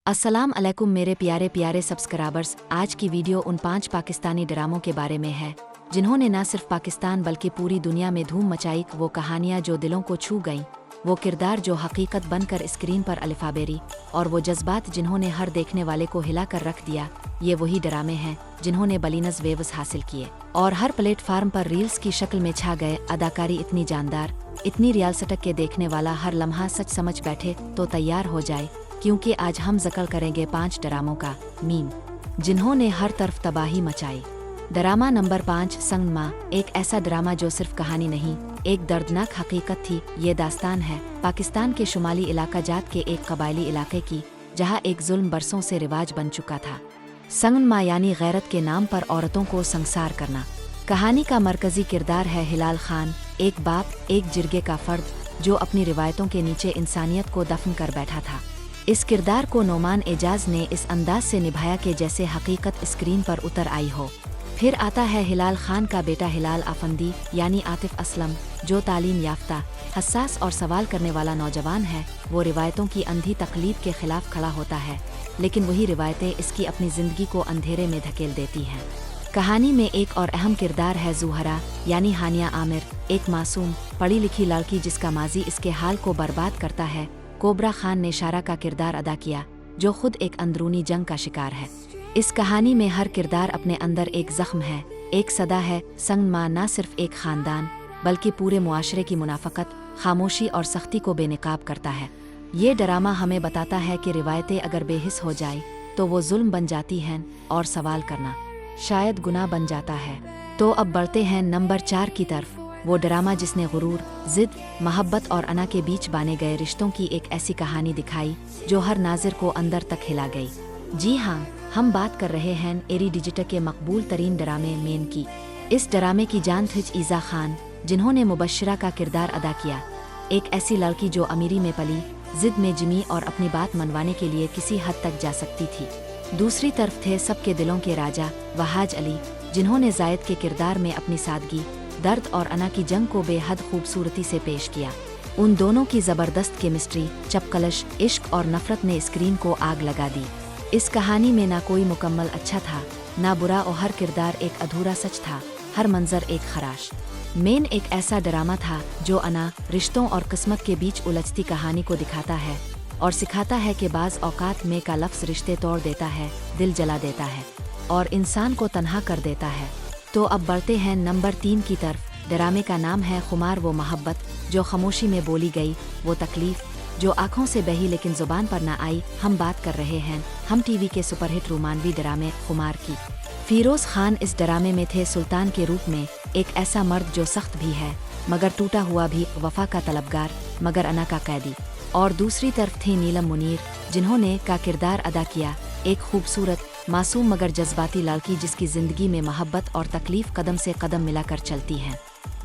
अस्सलाम अलैकुम मेरे प्यारे प्यारे सब्सक्राइबर्स। आज की वीडियो उन 5 पाकिस्तानी ड्रामों के बारे में है जिन्होंने न सिर्फ पाकिस्तान बल्कि पूरी दुनिया में धूम मचाई। वो कहानियाँ जो दिलों को छू गईं, वो किरदार जो हकीकत बनकर स्क्रीन पर अलिफाबेरी, और वो जज्बात जिन्होंने हर देखने वाले को हिला कर रख दिया। ये वही ड्रामे हैं जिन्होंने बिलियंस व्यूज हासिल किए और हर प्लेटफार्म पर रील्स की शक्ल में छा गए। अदाकारी इतनी जानदार, इतनी रियलिस्टिक के देखने वाला हर लम्हा सच समझ बैठे तो तैयार हो जाए, क्योंकि आज हम जिक्र करेंगे 5 ड्रामों का मीम जिन्होंने हर तरफ तबाही मचाई। Drama number 5, Sangma. एक ऐसा ड्रामा जो सिर्फ कहानी नहीं, एक दर्दनाक हकीकत थी। ये दास्तान है पाकिस्तान के शुमाली इलाका जात के एक कबायली इलाके की, जहाँ एक जुल्म बरसों से रिवाज बन चुका था। संगमा यानी गैरत के नाम पर औरतों को संसार करना। कहानी का मरकजी किरदार है हिलाल खान, एक बाप, एक जिरगे का फर्द जो अपनी रिवायतों के नीचे इंसानियत को दफन कर बैठा था। इस किरदार को नोमान एजाज ने इस अंदाज से निभाया कि जैसे हकीकत स्क्रीन पर उतर आई हो। फिर आता है हिलाल खान का बेटा हिलाल आफंदी यानी आतिफ असलम, जो तालीम याफ्ता, हसास और सवाल करने वाला नौजवान है। वो रिवायतों की अंधी तकलीद के खिलाफ खड़ा होता है, लेकिन वही रिवायतें इसकी अपनी जिंदगी को अंधेरे में धकेल देती हैं। कहानी में एक और अहम किरदार है जुहरा यानी हानिया आमिर, एक मासूम पढ़ी लिखी लड़की जिसका माजी इसके हाल को बर्बाद करता है। कोबरा खान ने शारा का किरदार अदा किया, जो खुद एक अंदरूनी जंग का शिकार है। इस कहानी में हर किरदार अपने अंदर एक जख्म है, एक सदा है। संगमा न सिर्फ एक खानदान बल्कि पूरे मुआशरे की मुनाफकत, खामोशी और सख्ती को बेनकाब करता है। ये ड्रामा हमें बताता है कि रिवायतें अगर बेहिस हो जाए तो वो जुल्म बन जाती हैं और सवाल करना शायद गुनाह बन जाता है। तो अब बढ़ते हैं नंबर 4 की तरफ। वो ड्रामा जिसने गुरूर, जिद, मोहब्बत और अना के बीच बाने गए रिश्तों की एक ऐसी कहानी दिखाई जो हर नाज़िर को अंदर तक हिला गई। जी हाँ, हम बात कर रहे हैं एरी डिजिटल के मकबूल तरीन ड्रामे मेन की। इस ड्रामे की जान थी ईज़ा खान, जिन्होंने मुबश्शिरा का किरदार अदा किया। एक ऐसी लड़की जो अमीरी में पली, जिद में जिमी और अपनी बात मनवाने के लिए किसी हद तक जा सकती थी। दूसरी तरफ थे सबके दिलों के राजा वहाज अली, जिन्होंने जायद के किरदार में अपनी सादगी, दर्द और अना की जंग को बेहद खूबसूरती से पेश किया। उन दोनों की ज़बरदस्त केमिस्ट्री, चपकलश, इश्क और नफरत ने स्क्रीन को आग लगा दी। इस कहानी में ना कोई मुकम्मल अच्छा था, ना बुरा, और हर किरदार एक अधूरा सच था, हर मंजर एक खराश। मेन एक ऐसा ड्रामा था जो अना, रिश्तों और किस्मत के बीच उलझती कहानी को दिखाता है और सिखाता है कि बाज़ औकात में का लफ्ज़ रिश्ते तोड़ देता है, दिल जला देता है और इंसान को तन्हा कर देता है। तो अब बढ़ते हैं नंबर 3 की तरफ। ड्रामे का नाम है खुमार। वो मोहब्बत जो खामोशी में बोली गई, वो तकलीफ जो आंखों से बही लेकिन जुबान पर ना आई। हम बात कर रहे हैं हम टीवी के सुपरहिट रोमानवी ड्रामे खुमार की। फिरोज खान इस ड्रामे में थे सुल्तान के रूप में, एक ऐसा मर्द जो सख्त भी है मगर टूटा हुआ भी, वफा का तलबगार मगर अना का कैदी। और दूसरी तरफ थी नीलम मुनीर, जिन्होंने का किरदार अदा किया, एक खूबसूरत, मासूम मगर जज्बाती लड़की जिसकी जिंदगी में मोहब्बत और तकलीफ कदम से कदम मिलाकर चलती है।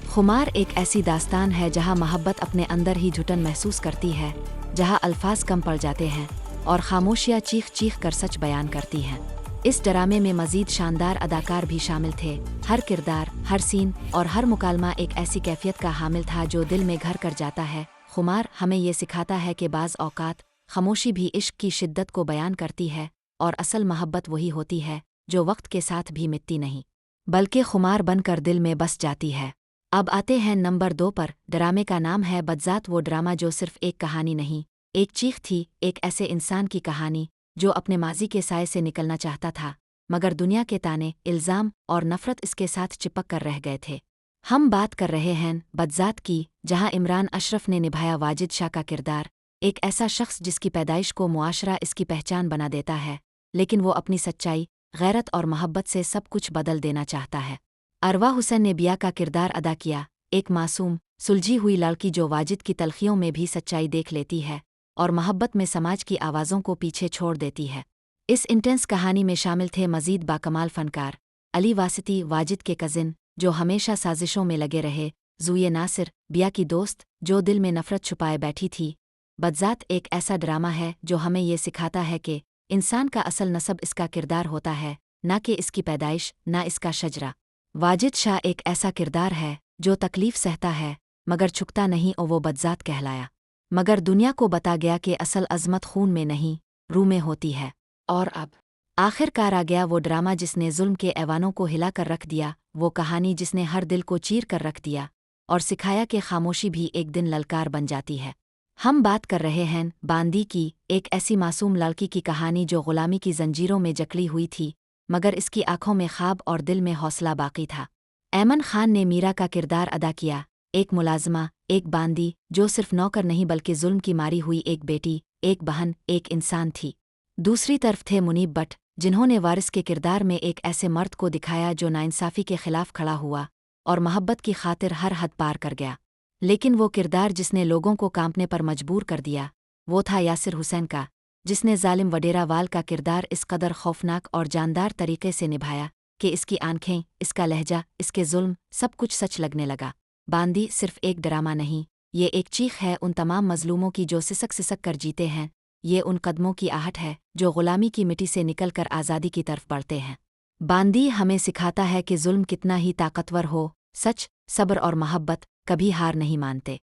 खुमार एक ऐसी दास्तान है जहां मोहब्बत अपने अंदर ही घुटन महसूस करती है, जहां अल्फाज कम पड़ जाते हैं और खामोशियां चीख चीख कर सच बयान करती हैं। इस ड्रामे में मजीद शानदार अदाकार भी शामिल थे। हर किरदार, हर सीन और हर मुकालमा एक ऐसी कैफियत का हामिल था जो दिल में घर कर जाता है। खुमार हमें ये सिखाता है कि बाज़ औकात खामोशी भी इश्क की शिद्दत को बयान करती है और असल मोहब्बत वही होती है जो वक्त के साथ भी मिटती नहीं, बल्कि खुमार बनकर दिल में बस जाती है। अब आते हैं नंबर 2 पर। ड्रामे का नाम है बदजात। वो ड्रामा जो सिर्फ एक कहानी नहीं, एक चीख थी, एक ऐसे इंसान की कहानी जो अपने माजी के साए से निकलना चाहता था, मगर दुनिया के ताने, इल्ज़ाम और नफरत इसके साथ चिपक कर रह गए थे। हम बात कर रहे हैं बदजात की, जहां इमरान अशरफ ने निभाया वाजिद शाह का किरदार, एक ऐसा शख्स जिसकी पैदाइश को मुआशरा इसकी पहचान बना देता है, लेकिन वो अपनी सच्चाई, गैरत और मोहब्बत से सब कुछ बदल देना चाहता है। अरवा हुसैन ने बिया का किरदार अदा किया, एक मासूम, सुलझी हुई लड़की जो वाजिद की तलखियों में भी सच्चाई देख लेती है और मोहब्बत में समाज की आवाज़ों को पीछे छोड़ देती है। इस इंटेंस कहानी में शामिल थे मजीद बाकमाल फनकार, अली वासिती, वाजिद के कज़िन जो हमेशा साजिशों में लगे रहे, ज़ुए नासिर, बिया की दोस्त जो दिल में नफरत छुपाए बैठी थी। बदजात एक ऐसा ड्रामा है जो हमें ये सिखाता है कि इंसान का असल नसब इसका किरदार होता है, ना कि इसकी पैदाइश, ना इसका शजरा। वाजिद शाह एक ऐसा किरदार है जो तकलीफ सहता है मगर झुकता नहीं, और वो बदजात कहलाया। मगर दुनिया को बता गया कि असल अज़मत खून में नहीं, रूह में होती है। और अब आखिरकार आ गया वो ड्रामा जिसने जुल्म के ऐवानों को हिला कर रख दिया, वो कहानी जिसने हर दिल को चीर कर रख दिया और सिखाया कि खामोशी भी एक दिन ललकार बन जाती है। हम बात कर रहे हैं बांदी की, एक ऐसी मासूम लड़की की कहानी जो गुलामी की जंजीरों में जकड़ी हुई थी, मगर इसकी आंखों में ख्वाब और दिल में हौसला बाकी था। ऐमन खान ने मीरा का किरदार अदा किया, एक मुलाजमा, एक बांदी जो सिर्फ नौकर नहीं बल्कि जुल्म की मारी हुई एक बेटी, एक बहन, एक इंसान थी। दूसरी तरफ थे मुनीब बट, जिन्होंने वारिस के किरदार में एक ऐसे मर्द को दिखाया जो नाइंसाफ़ी के खिलाफ खड़ा हुआ और मोहब्बत की खातिर हर हद पार कर गया। लेकिन वो किरदार जिसने लोगों को कांपने पर मजबूर कर दिया, वो था यासिर हुसैन का, जिसने जालिम वडेरावाल का किरदार इस कदर खौफनाक और जानदार तरीके से निभाया कि इसकी आंखें, इसका लहजा, इसके जुल्म, सब कुछ सच लगने लगा। बांदी सिर्फ एक ड्रामा नहीं, ये एक चीख है उन तमाम मजलूमों की जो सिसक सिसक कर जीते हैं। ये उन कदमों की आहट है जो गुलामी की मिट्टी से निकल कर आज़ादी की तरफ बढ़ते हैं। बांदी हमें सिखाता है कि जुल्म कितना ही ताकतवर हो, सच, सब्र और मोहब्बत कभी हार नहीं मानते।